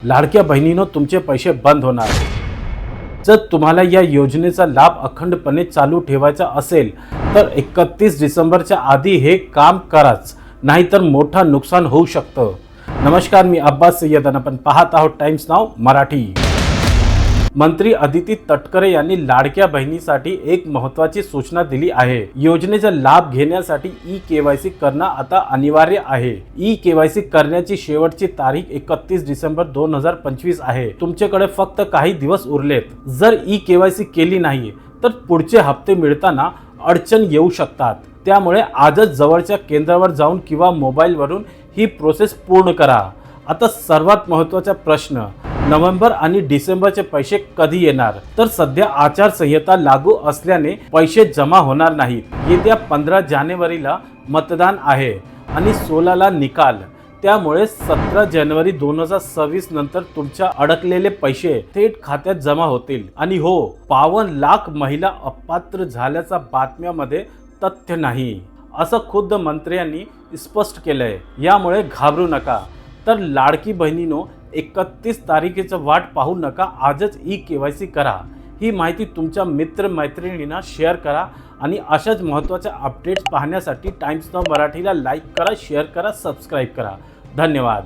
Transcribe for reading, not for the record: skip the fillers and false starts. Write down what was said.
लाडक्या बहिणींनो, तुमचे पैसे बंद होणार। जर तुम्हाला या योजनेचा लाभ अखंडपणे चालू ठेवायचा असेल तर 31 डिसेंबरच्या आधी हे काम कराच, नाहीतर मोठं नुकसान होऊ शकतं। नमस्कार, मी अब्बास सय्यद आणि आपण पाहत आहोत टाइम्स नाव मराठी। मंत्री अदिती तटकरे यांनी लाडक्या बहिणीसाठी एक महत्त्वाची सूचना दिली आहे। योजनेचा लाभ घेण्यासाठी ई-केवायसी करणं आता अनिवार्य आहे। ई-केवायसी करण्याची शेवटची तारीख 31 डिसेंबर 2025 आहे। तुमच्याकडे फक्त काही दिवस उरलेत। जर ई-केवायसी केली नाही तर पुढचे हप्ते मिळताना अडचण येऊ शकतात। त्यामुळे आजच जवळच्या केंद्रावर जाऊन किंवा मोबाईलवरून ही प्रोसेस पूर्ण करा। आता सर्वात महत्त्वाचा प्रश्न, नोव्हेंबर आणि डिसेंबरचे पैसे कधी येणार? तर सध्या आचारसंहिता लागू असल्याने पैसे जमा होणार नाहीत। येत्या 15 जानेवारीला मतदान आहे आणि 16 ला निकाल। त्यामुळे 17 जानेवारी 2026 नंतर तुमच्या अडकलेले पैसे थेट खात्यात जमा होतील। आणि हो, 52 लाख महिला अपात्र झाल्याचा बातम्यामध्ये तथ्य नाही, असं खुद्द मंत्र्यांनी स्पष्ट केलंय। यामुळे घाबरू नका। तर लाडकी बहिणींनो, 31 तारखेची वाट पाहू नका, आजच ई-केवायसी करा। ही माहिती तुमच्या मित्रमैत्रिणींना शेअर करा आणि अशाच महत्त्वाच्या अपडेट्स पाहण्यासाठी टाइम्स नाव मराठीला लाईक करा, शेअर करा, सबस्क्राईब करा। धन्यवाद।